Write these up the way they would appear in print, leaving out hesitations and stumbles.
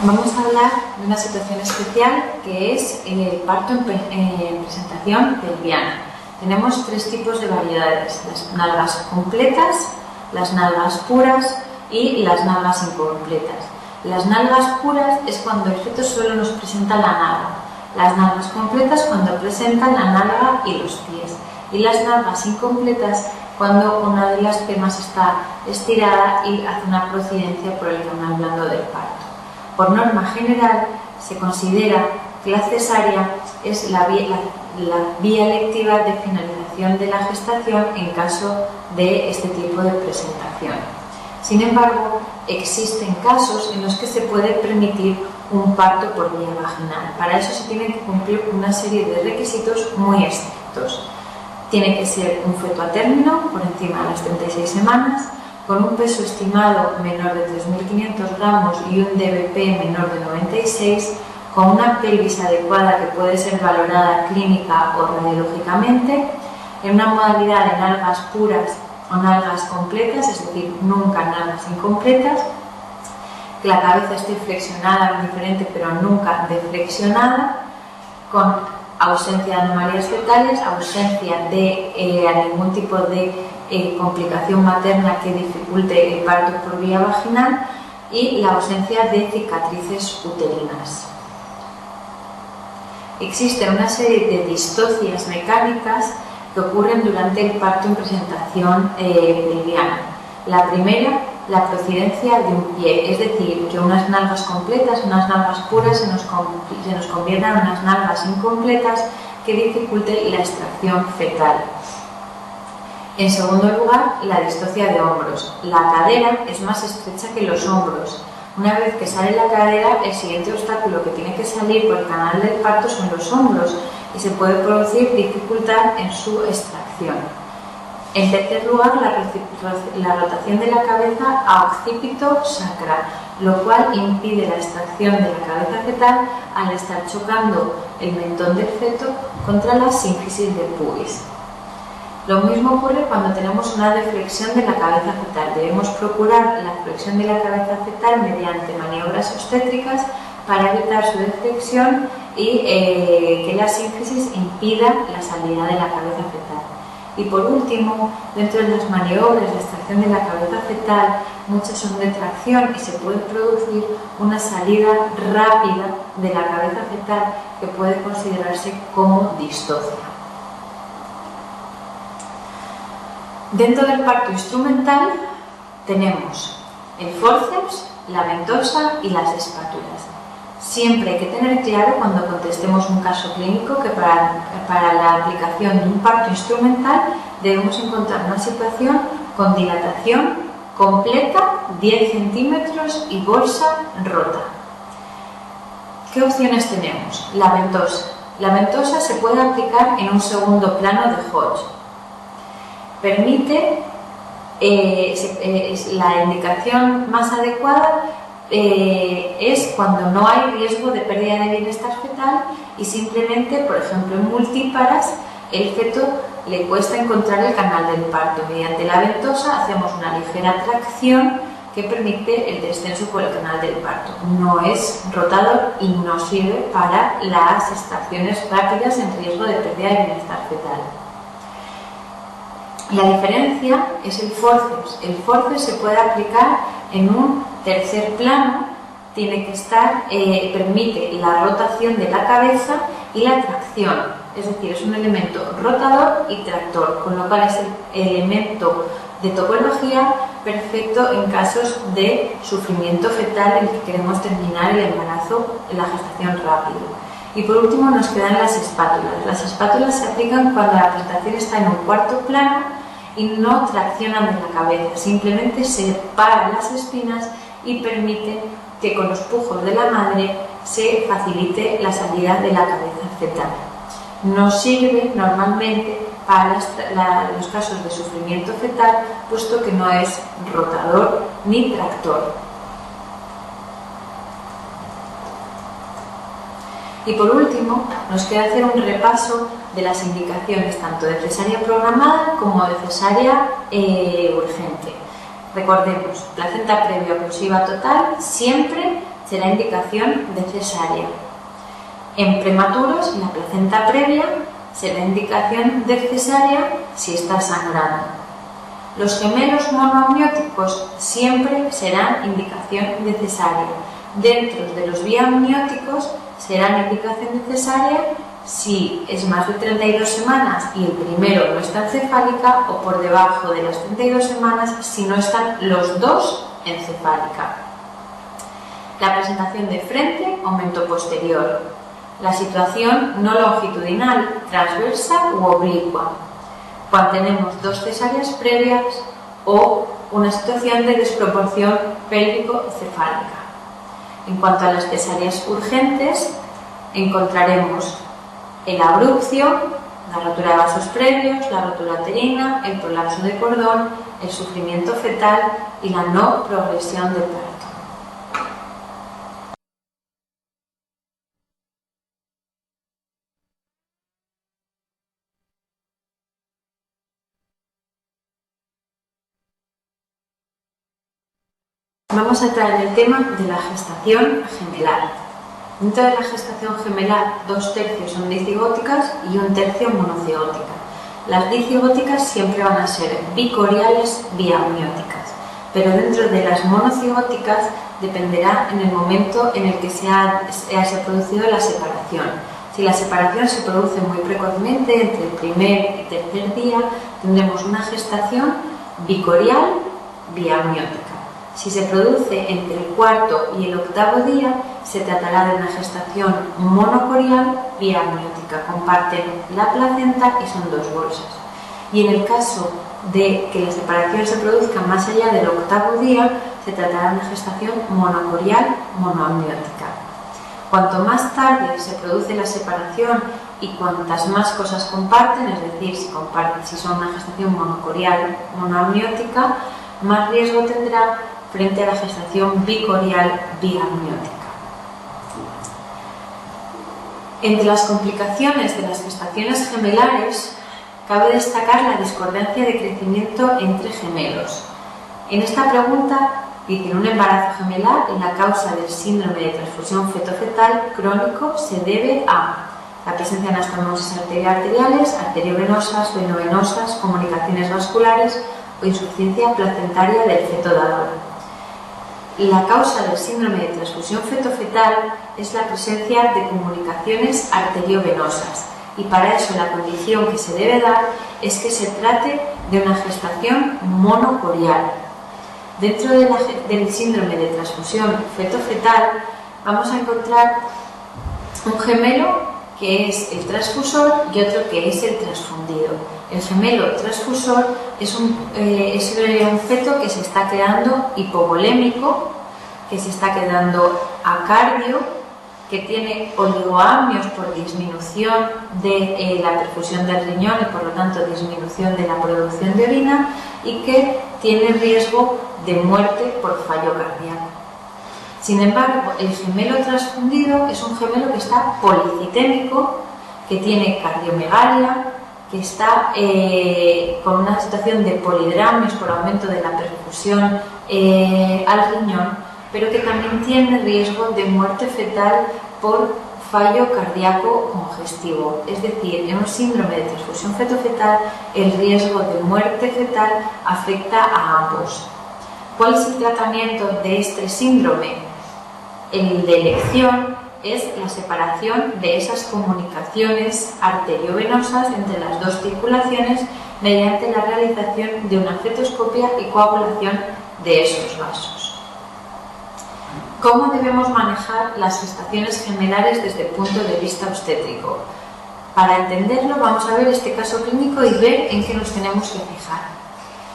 Vamos a hablar de una situación especial que es el parto en presentación pelviana. Tenemos tres tipos de variedades: las nalgas completas, las nalgas puras y las nalgas incompletas. Las nalgas puras es cuando el feto solo nos presenta la nalga, las nalgas completas cuando presentan la nalga y los pies, y las nalgas incompletas cuando una de las piernas está estirada y hace una procedencia por el canal blando del parto. Por norma general, se considera que la cesárea es la vía electiva de finalización de la gestación en caso de este tipo de presentación. Sin embargo, existen casos en los que se puede permitir un parto por vía vaginal. Para eso se tienen que cumplir una serie de requisitos muy estrictos. Tiene que ser un feto a término, por encima de las 36 semanas, con un peso estimado menor de 3.500 gramos y un DBP menor de 96, con una pelvis adecuada que puede ser valorada clínica o radiológicamente, en una modalidad de nalgas puras o nalgas completas, es decir, nunca nalgas incompletas, que la cabeza esté flexionada, diferente, pero nunca deflexionada, con ausencia de anomalías fetales, ausencia de ningún tipo de complicación materna que dificulte el parto por vía vaginal y la ausencia de cicatrices uterinas. Existen una serie de distocias mecánicas que ocurren durante el parto en presentación pelviana. La primera, la procedencia de un pie, es decir, que unas nalgas completas, unas nalgas puras se nos conviertan en unas nalgas incompletas que dificulte la extracción fetal. En segundo lugar, la distocia de hombros. La cadera es más estrecha que los hombros. Una vez que sale la cadera, el siguiente obstáculo que tiene que salir por el canal del parto son los hombros y se puede producir dificultad en su extracción. En tercer lugar, la rotación de la cabeza a occipito sacra, lo cual impide la extracción de la cabeza fetal al estar chocando el mentón del feto contra la sínfisis del pubis. Lo mismo ocurre cuando tenemos una deflexión de la cabeza fetal. Debemos procurar la flexión de la cabeza fetal mediante maniobras obstétricas para evitar su deflexión y que la sínfisis impida la salida de la cabeza fetal. Y por último, dentro de las maniobras de extracción de la cabeza fetal, muchas son de tracción y se puede producir una salida rápida de la cabeza fetal que puede considerarse como distocia. Dentro del parto instrumental tenemos el fórceps, la ventosa y las espátulas. Siempre hay que tener claro cuando contestemos un caso clínico que para la aplicación de un parto instrumental debemos encontrar una situación con dilatación completa, 10 centímetros y bolsa rota. ¿Qué opciones tenemos? La ventosa. La ventosa se puede aplicar en un segundo plano de Hodge. Permite, la indicación más adecuada es cuando no hay riesgo de pérdida de bienestar fetal y simplemente, por ejemplo, en multíparas, el feto le cuesta encontrar el canal del parto. Mediante la ventosa hacemos una ligera tracción que permite el descenso por el canal del parto. No es rotador y no sirve para las extracciones rápidas en riesgo de pérdida de bienestar fetal. La diferencia es el fórceps. El fórceps se puede aplicar en un tercer plano, tiene que estar, permite la rotación de la cabeza y la tracción, es decir, es un elemento rotador y tractor, con lo cual es el elemento de topología perfecto en casos de sufrimiento fetal en el que queremos terminar el embarazo, la gestación rápido. Y por último nos quedan las espátulas. Las espátulas se aplican cuando la presentación está en un cuarto plano y no traccionan de la cabeza, simplemente se paran las espinas y permiten que con los pujos de la madre se facilite la salida de la cabeza fetal. No sirve normalmente para los casos de sufrimiento fetal, puesto que no es rotador ni tractor. Y por último, nos queda hacer un repaso de las indicaciones tanto de cesárea programada como de cesárea urgente. Recordemos, placenta previa oclusiva total siempre será indicación de cesárea. En prematuros, en la placenta previa, será indicación de cesárea si está sangrando. Los gemelos monoamnióticos siempre serán indicación de cesárea. Dentro de los biamnióticos serán indicación de cesárea si es más de 32 semanas y el primero no está en cefálica, o por debajo de las 32 semanas si no están los dos en cefálica. La presentación de frente, aumento posterior. La situación no longitudinal, transversa u oblicua, cuando tenemos dos cesáreas previas o una situación de desproporción pélvico-cefálica. En cuanto a las cesáreas urgentes, encontraremos el abrupcio, la rotura de vasos previos, la rotura uterina, el prolapso de cordón, el sufrimiento fetal y la no progresión del parto. Vamos a entrar en el tema de la gestación gemelar. Dentro de la gestación gemelar, 2/3 son dicigóticas y 1/3 monocigóticas. Las dicigóticas siempre van a ser bicoriales biamnióticas, pero dentro de las monocigóticas dependerá en el momento en el que se ha producido la separación. Si la separación se produce muy precozmente, entre el primer y tercer día, tendremos una gestación bicorial biamniótica. Si se produce entre el cuarto y el octavo día, se tratará de una gestación monocorial biamniótica. Comparten la placenta y son dos bolsas. Y en el caso de que la separación se produzca más allá del octavo día, se tratará de una gestación monocorial monoamniótica. Cuanto más tarde se produce la separación y cuantas más cosas comparten, es decir, si son una gestación monocorial monoamniótica, más riesgo tendrá frente a la gestación bicorial biamniótica. Entre las complicaciones de las gestaciones gemelares, cabe destacar la discordancia de crecimiento entre gemelos. En esta pregunta dicen: un embarazo gemelar, la causa del síndrome de transfusión feto-fetal crónico se debe a la presencia de anastomosis arteriales, arteriovenosas, venovenosas, comunicaciones vasculares o insuficiencia placentaria del feto dador. La causa del síndrome de transfusión feto-fetal es la presencia de comunicaciones arteriovenosas, y para eso la condición que se debe dar es que se trate de una gestación monocorial. Dentro del síndrome de transfusión feto-fetal vamos a encontrar un gemelo que es el transfusor y otro que es el transfundido. El gemelo transfusor es un feto que se está quedando hipovolémico, que se está quedando acardio, que tiene oligoamnios por disminución de la perfusión del riñón y por lo tanto disminución de la producción de orina, y que tiene riesgo de muerte por fallo cardíaco. Sin embargo, el gemelo transfundido es un gemelo que está policitémico, que tiene cardiomegalia, que está con una situación de polidramios por aumento de la perfusión al riñón, pero que también tiene riesgo de muerte fetal por fallo cardíaco congestivo. Es decir, en un síndrome de transfusión feto-fetal, el riesgo de muerte fetal afecta a ambos. ¿Cuál es el tratamiento de este síndrome? El de elección es la separación de esas comunicaciones arteriovenosas entre las dos circulaciones mediante la realización de una fetoscopia y coagulación de esos vasos. ¿Cómo debemos manejar las gestaciones gemelares desde el punto de vista obstétrico? Para entenderlo, vamos a ver este caso clínico y ver en qué nos tenemos que fijar.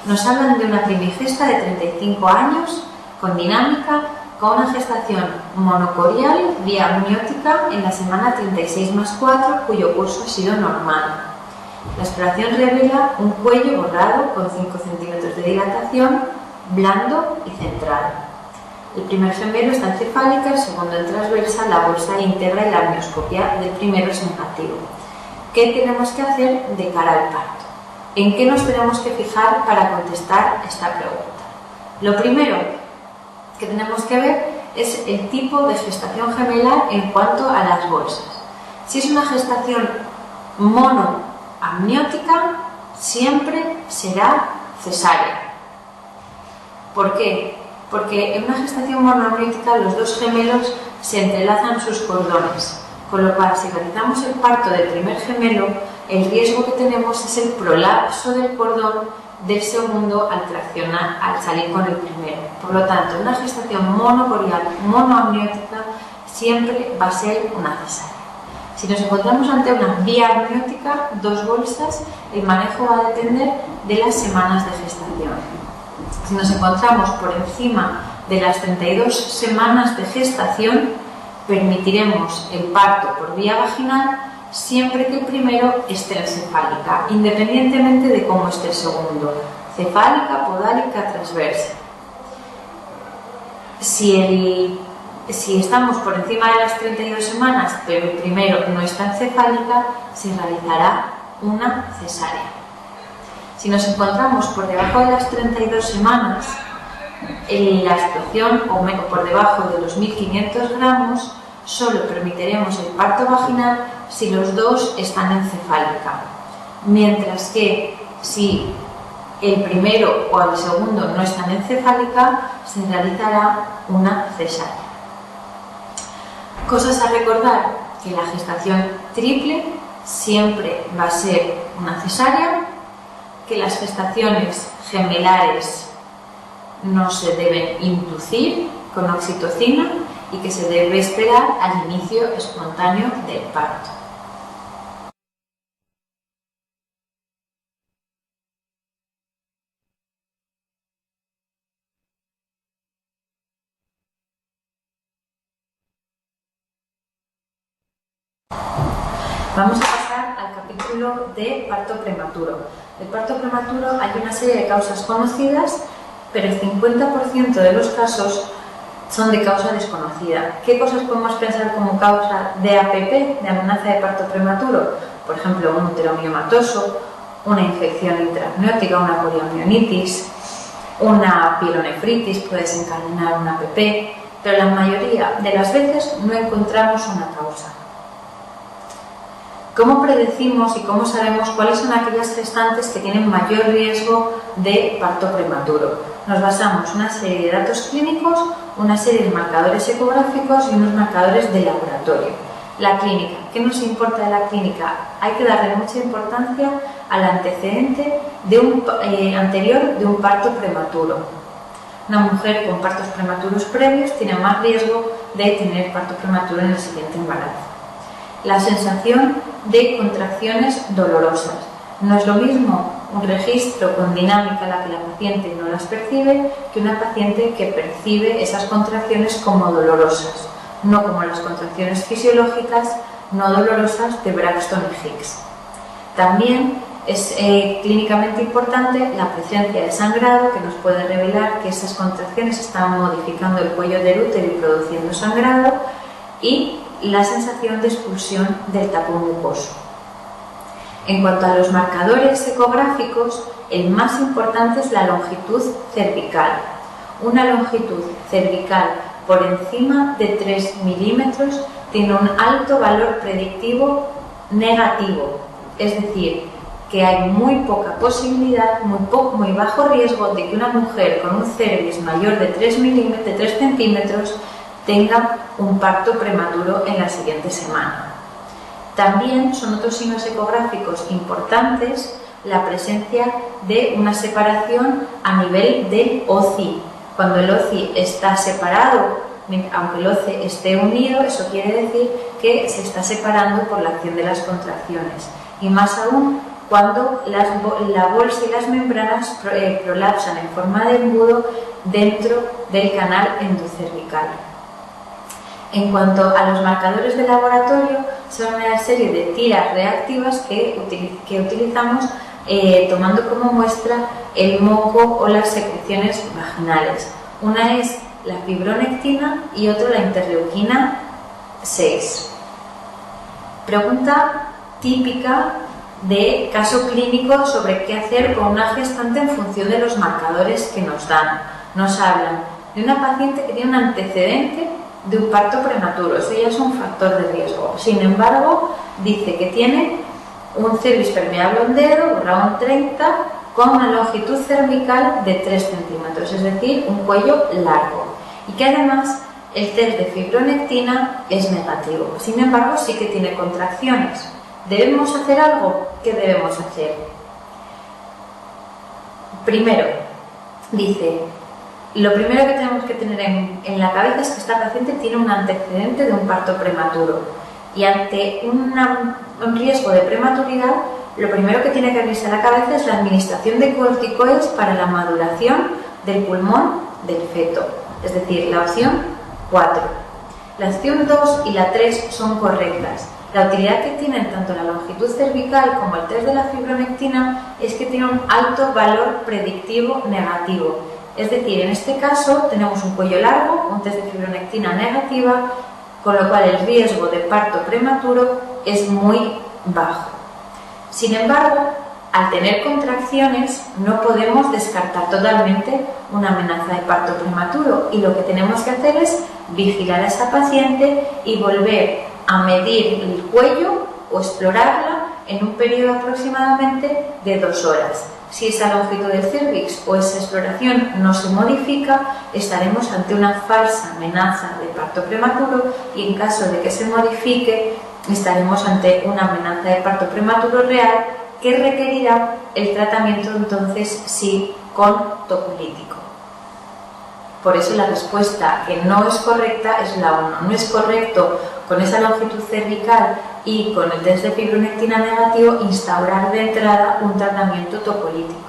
Nos hablan de una primigesta de 35 años, con dinámica, con una gestación monocorial biamniótica en la semana 36+4, cuyo curso ha sido normal. La exploración revela un cuello borrado con 5 centímetros de dilatación, blando y centrado. El primer gemelo está en cefálica, el segundo en transversa, la bolsa íntegra y la amnioscopia del primero es negativo. ¿Qué tenemos que hacer de cara al parto? ¿En qué nos tenemos que fijar para contestar esta pregunta? Lo primero que tenemos que ver es el tipo de gestación gemelar en cuanto a las bolsas. Si es una gestación monoamniótica, siempre será cesárea. ¿Por qué? Porque en una gestación monoamniótica los dos gemelos se entrelazan sus cordones, con lo cual si realizamos el parto del primer gemelo, el riesgo que tenemos es el prolapso del cordón del segundo al salir con el primero. Por lo tanto, una gestación monocorial monoamniótica siempre va a ser una cesárea. Si nos encontramos ante una biamniótica, dos bolsas, el manejo va a depender de las semanas de gestación. Si nos encontramos por encima de las 32 semanas de gestación, permitiremos el parto por vía vaginal siempre que el primero esté en cefálica, independientemente de cómo esté el segundo, cefálica, podálica, transversa. Si estamos por encima de las 32 semanas, pero el primero no está en cefálica, se realizará una cesárea. Si nos encontramos por debajo de las 32 semanas, en la situación o por debajo de los 1.500 gramos, solo permitiremos el parto vaginal si los dos están en cefálica. Mientras que si el primero o el segundo no están en cefálica, se realizará una cesárea. Cosas a recordar: que la gestación triple siempre va a ser una cesárea, que las gestaciones gemelares no se deben inducir con oxitocina y que se debe esperar al inicio espontáneo del parto. Vamos a pasar al capítulo de parto prematuro. El parto prematuro hay una serie de causas conocidas, pero el 50% de los casos son de causa desconocida. ¿Qué cosas podemos pensar como causa de APP, de amenaza de parto prematuro? Por ejemplo, un útero miomatoso, una infección intraamniótica, una poliomielitis, una pielonefritis puede desencadenar una APP, pero la mayoría de las veces no encontramos una causa. ¿Cómo predecimos y cómo sabemos cuáles son aquellas gestantes que tienen mayor riesgo de parto prematuro? Nos basamos en una serie de datos clínicos, una serie de marcadores ecográficos y unos marcadores de laboratorio. La clínica. ¿Qué nos importa de la clínica? Hay que darle mucha importancia al antecedente anterior de un parto prematuro. Una mujer con partos prematuros previos tiene más riesgo de tener parto prematuro en el siguiente embarazo. La sensación de contracciones dolorosas. No es lo mismo un registro con dinámica en la que la paciente no las percibe que una paciente que percibe esas contracciones como dolorosas, no como las contracciones fisiológicas no dolorosas de Braxton y Hicks. También es clínicamente importante la presencia de sangrado, que nos puede revelar que esas contracciones están modificando el cuello del útero y produciendo sangrado, y la sensación de expulsión del tapón mucoso. En cuanto a los marcadores ecográficos, el más importante es la longitud cervical. Una longitud cervical por encima de 3 milímetros tiene un alto valor predictivo negativo, es decir, que hay muy poca posibilidad, muy bajo riesgo de que una mujer con un cervix mayor de 3 centímetros tenga un parto prematuro en la siguiente semana. También son otros signos ecográficos importantes la presencia de una separación a nivel del OCI. Cuando el OCI está separado, aunque el OCI esté unido, eso quiere decir que se está separando por la acción de las contracciones. Y más aún cuando la bolsa y las membranas prolapsan en forma de embudo dentro del canal endocervical. En cuanto a los marcadores de laboratorio, son una serie de tiras reactivas que utilizamos tomando como muestra el moco o las secreciones vaginales. Una es la fibronectina y otra la interleuquina 6. Pregunta típica de caso clínico sobre qué hacer con una gestante en función de los marcadores que nos dan. Nos hablan de una paciente que tiene un antecedente de un parto prematuro. Eso ya es un factor de riesgo. Sin embargo, dice que tiene un cervix permeable a un dedo, grado 30, con una longitud cervical de 3 centímetros, es decir, un cuello largo. Y que además el test de fibronectina es negativo. Sin embargo, sí que tiene contracciones. ¿Debemos hacer algo? ¿Qué debemos hacer? Primero, dice, lo primero que tenemos que tener en la cabeza es que esta paciente tiene un antecedente de un parto prematuro y ante un riesgo de prematuridad, lo primero que tiene que venirse a la cabeza es la administración de corticoides para la maduración del pulmón del feto, es decir, la opción 4. La opción 2 y la 3 son correctas. La utilidad que tienen tanto la longitud cervical como el test de la fibronectina es que tiene un alto valor predictivo negativo. Es decir, en este caso tenemos un cuello largo, un test de fibronectina negativa, con lo cual el riesgo de parto prematuro es muy bajo. Sin embargo, al tener contracciones no podemos descartar totalmente una amenaza de parto prematuro y lo que tenemos que hacer es vigilar a esa paciente y volver a medir el cuello o explorarla en un periodo aproximadamente de 2 horas. Si esa longitud del cervix o esa exploración no se modifica, estaremos ante una falsa amenaza de parto prematuro y en caso de que se modifique, estaremos ante una amenaza de parto prematuro real que requerirá el tratamiento entonces sí con tocolítico. Por eso la respuesta que no es correcta es la 1. No es correcto con esa longitud cervical y con el test de fibronectina negativo instaurar de entrada un tratamiento tocolítico.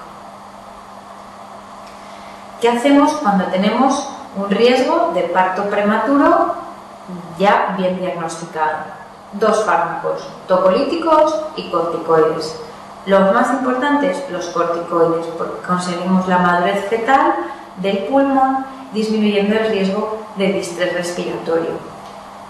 ¿Qué hacemos cuando tenemos un riesgo de parto prematuro ya bien diagnosticado? 2 fármacos, tocolíticos y corticoides. Los más importantes, los corticoides, porque conseguimos la madurez fetal del pulmón disminuyendo el riesgo de distrés respiratorio.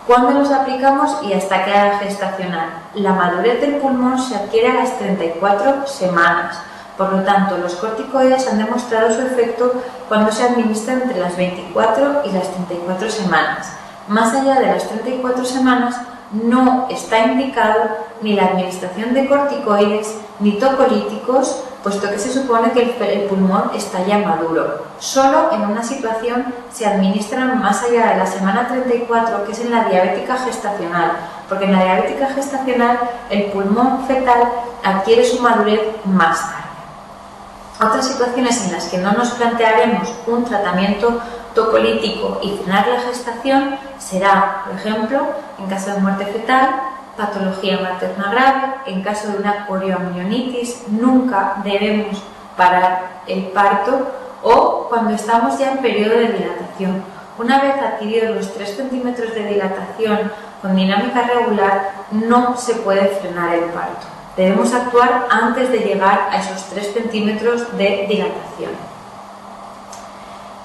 ¿Cuándo los aplicamos y hasta qué edad gestacional? La madurez del pulmón se adquiere a las 34 semanas. Por lo tanto, los corticoides han demostrado su efecto cuando se administran entre las 24 y las 34 semanas. Más allá de las 34 semanas, no está indicado ni la administración de corticoides ni tocolíticos, puesto que se supone que el pulmón está ya maduro. Solo en una situación se administran más allá de la semana 34, que es en la diabética gestacional, porque en la diabética gestacional el pulmón fetal adquiere su madurez más tarde. Otras situaciones en las que no nos plantearemos un tratamiento tocolítico y frenar la gestación será, por ejemplo, en caso de muerte fetal, patología materna grave, en caso de una corioamionitis, nunca debemos parar el parto, o cuando estamos ya en periodo de dilatación. Una vez adquiridos los 3 centímetros de dilatación con dinámica regular, no se puede frenar el parto. Debemos actuar antes de llegar a esos 3 centímetros de dilatación.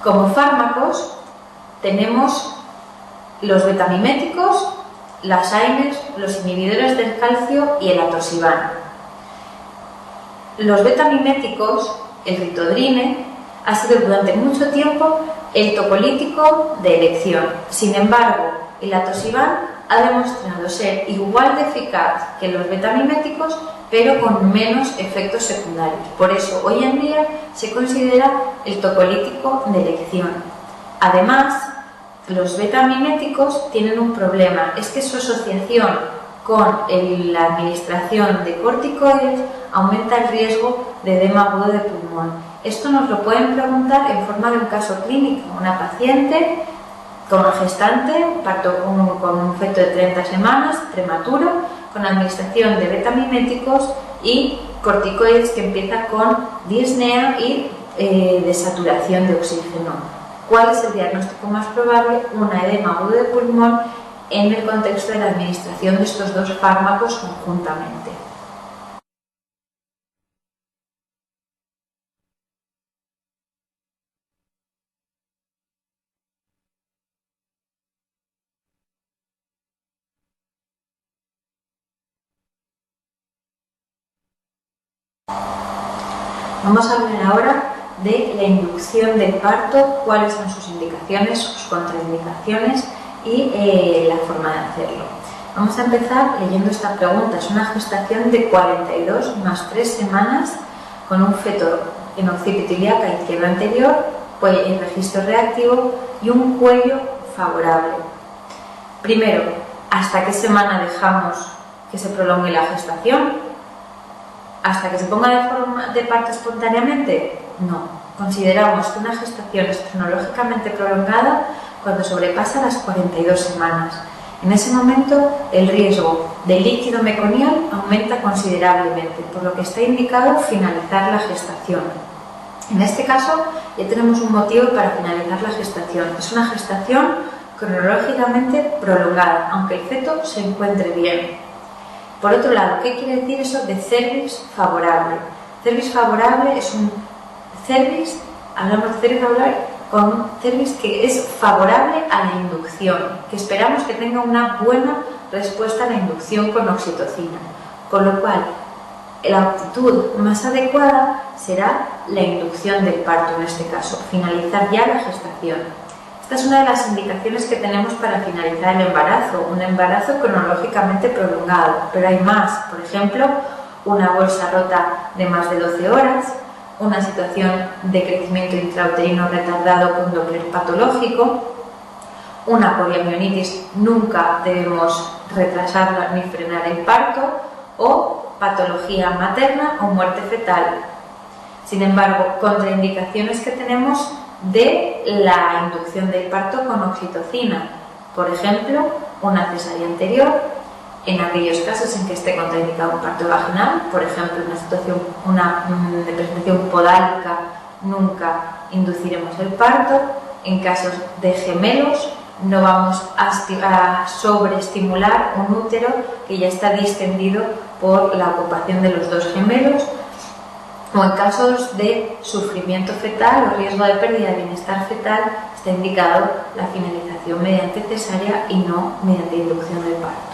Como fármacos tenemos los betamiméticos, las AINES, los inhibidores del calcio y el atosiban. Los betamiméticos, el ritodrine, ha sido durante mucho tiempo el tocolítico de elección. Sin embargo, el atosiban ha demostrado ser igual de eficaz que los betamiméticos, pero con menos efectos secundarios. Por eso, hoy en día se considera el tocolítico de elección. Además, los betamiméticos tienen un problema, es que su asociación con la administración de corticoides aumenta el riesgo de edema agudo de pulmón. Esto nos lo pueden preguntar en forma de un caso clínico. Una paciente con gestante, parto con un feto de 30 semanas, prematuro, con administración de betamiméticos y corticoides que empieza con disnea y desaturación de oxígeno. ¿Cuál es el diagnóstico más probable? Una edema agudo de pulmón en el contexto de la administración de estos 2 fármacos conjuntamente. Vamos a hablar ahora de la inducción del parto, cuáles son sus indicaciones, sus contraindicaciones y la forma de hacerlo. Vamos a empezar leyendo esta pregunta. Es una gestación de 42 más 3 semanas con un feto en occipito ilíaca izquierdo anterior, pues el registro reactivo y un cuello favorable. Primero, ¿hasta qué semana dejamos que se prolongue la gestación? ¿Hasta que se ponga de parto espontáneamente? No. Consideramos que una gestación es cronológicamente prolongada cuando sobrepasa las 42 semanas. En ese momento, el riesgo de líquido meconial aumenta considerablemente, por lo que está indicado finalizar la gestación. En este caso, ya tenemos un motivo para finalizar la gestación. Es una gestación cronológicamente prolongada, aunque el feto se encuentre bien. Por otro lado, ¿qué quiere decir eso de cervix favorable? Cervix favorable es un cervix, hablamos de cervix favorable, con un cervix que es favorable a la inducción, que esperamos que tenga una buena respuesta a la inducción con oxitocina, con lo cual la actitud más adecuada será la inducción del parto, en este caso, finalizar ya la gestación. Esta es una de las indicaciones que tenemos para finalizar el embarazo, un embarazo cronológicamente prolongado, pero hay más, por ejemplo, una bolsa rota de más de 12 horas, una situación de crecimiento intrauterino retardado con Doppler patológico, una poliamionitis, nunca debemos retrasarla ni frenar el parto, o patología materna o muerte fetal. Sin embargo, contraindicaciones que tenemos de la inducción del parto con oxitocina, por ejemplo, una cesárea anterior, en aquellos casos en que esté contraindicado un parto vaginal, por ejemplo, una de presentación podálica, nunca induciremos el parto. En casos de gemelos, no vamos a sobreestimular un útero que ya está distendido por la ocupación de los dos gemelos, o en casos de sufrimiento fetal o riesgo de pérdida de bienestar fetal, está indicado la finalización mediante cesárea y no mediante inducción del parto.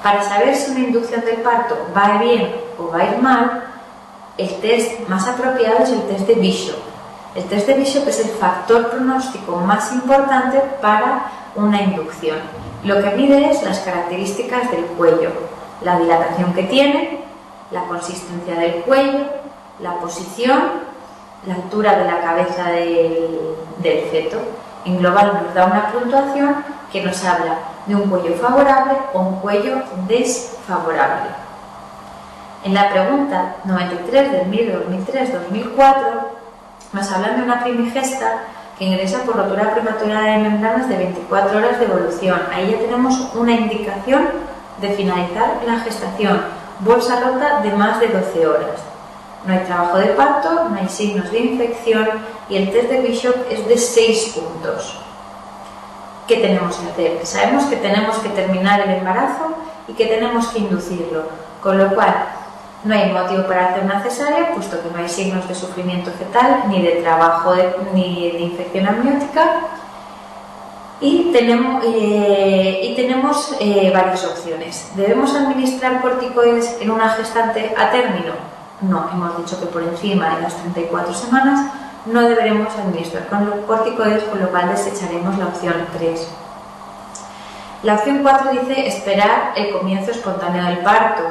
Para saber si una inducción del parto va a ir bien o va a ir mal, el test más apropiado es el test de Bishop. El test de Bishop es el factor pronóstico más importante para una inducción. Lo que mide es las características del cuello, la dilatación que tiene, la consistencia del cuello, la posición, la altura de la cabeza del feto. En global nos da una puntuación que nos habla de un cuello favorable o un cuello desfavorable. En la pregunta 93 del MIR 2003-2004 nos hablan de una primigesta que ingresa por rotura prematura de membranas de 24 horas de evolución. Ahí ya tenemos una indicación de finalizar la gestación, bolsa rota de más de 12 horas. No hay trabajo de parto, no hay signos de infección y el test de Bishop es de 6 puntos. ¿Qué tenemos que hacer? Sabemos que tenemos que terminar el embarazo y que tenemos que inducirlo, con lo cual no hay motivo para hacer una cesárea, puesto que no hay signos de sufrimiento fetal, ni de trabajo ni de infección amniótica, y tenemos varias opciones. ¿Debemos administrar corticoides en una gestante a término? No, hemos dicho que por encima de las 34 semanas no deberemos administrar con los corticoides, con lo cual desecharemos la opción 3. La opción 4 dice esperar el comienzo espontáneo del parto,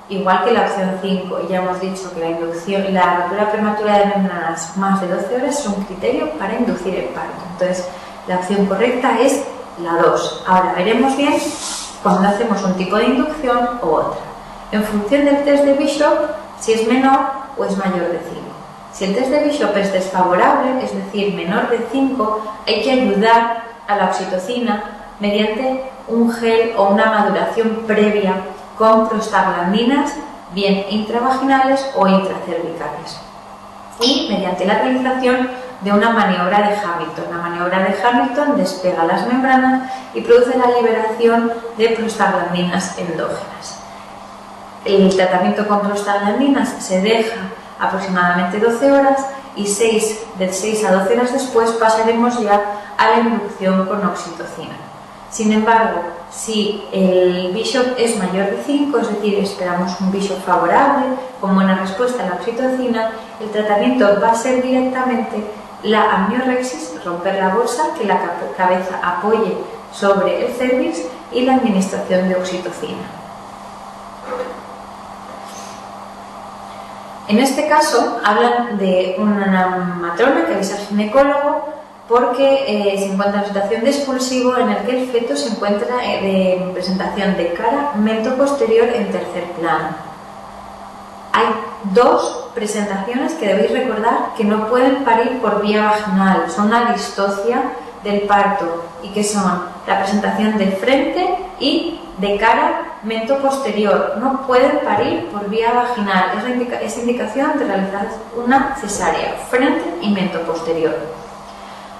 igual que la opción 5. Ya hemos dicho que la rotura prematura de membranas más de 12 horas es un criterio para inducir el parto. Entonces, la opción correcta es la 2. Ahora veremos bien cuando hacemos un tipo de inducción u otra. En función del test de Bishop, si es menor o es mayor de 5. Si el test de Bishop es desfavorable, es decir, menor de 5, hay que ayudar a la oxitocina mediante un gel o una maduración previa con prostaglandinas, bien intravaginales o intracervicales. Y mediante la realización de una maniobra de Hamilton. La maniobra de Hamilton despega las membranas y produce la liberación de prostaglandinas endógenas. El tratamiento con prostaglandinas se deja aproximadamente 12 horas y de 6 a 12 horas después pasaremos ya a la inducción con oxitocina. Sin embargo, si el Bishop es mayor de 5, es decir, esperamos un Bishop favorable con buena respuesta a la oxitocina, el tratamiento va a ser directamente La amniorexis, romper la bolsa, que la cabeza apoye sobre el cérvix, y la administración de oxitocina. En este caso hablan de una matrona que avisa al ginecólogo porque se encuentra en situación de expulsivo en el que el feto se encuentra en presentación de cara mento posterior en tercer plano. Hay dos presentaciones que debéis recordar que no pueden parir por vía vaginal, son la distocia del parto y que son la presentación de frente y de cara mento posterior. No pueden parir por vía vaginal, es indicación de realizar una cesárea, frente y mento posterior.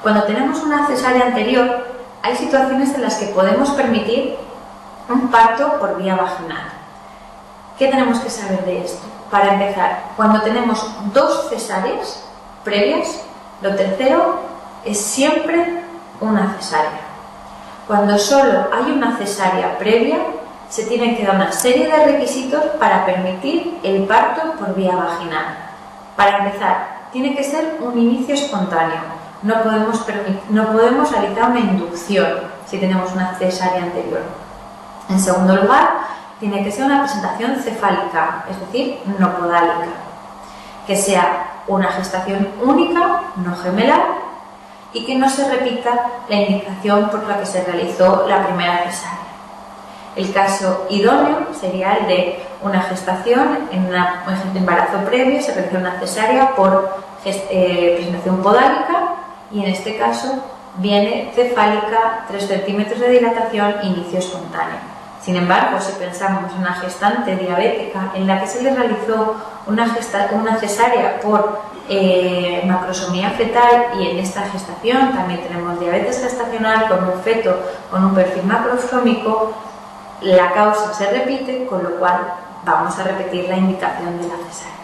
Cuando tenemos una cesárea anterior, hay situaciones en las que podemos permitir un parto por vía vaginal. ¿Qué tenemos que saber de esto? Para empezar, cuando tenemos dos cesáreas previas, lo tercero es siempre una cesárea. Cuando solo hay una cesárea previa, se tienen que dar una serie de requisitos para permitir el parto por vía vaginal. Para empezar, tiene que ser un inicio espontáneo. No podemos realizar una inducción si tenemos una cesárea anterior. En segundo lugar, tiene que ser una presentación cefálica, es decir, no podálica. Que sea una gestación única, no gemelar, y que no se repita la indicación por la que se realizó la primera cesárea. El caso idóneo sería el de una gestación en un embarazo previo, se realiza una cesárea por presentación podálica y en este caso viene cefálica, 3 centímetros de dilatación, inicio espontáneo. Sin embargo, si pensamos en una gestante diabética en la que se le realizó una cesárea por macrosomía fetal y en esta gestación también tenemos diabetes gestacional con un feto con un perfil macrosómico, la causa se repite, con lo cual vamos a repetir la indicación de la cesárea.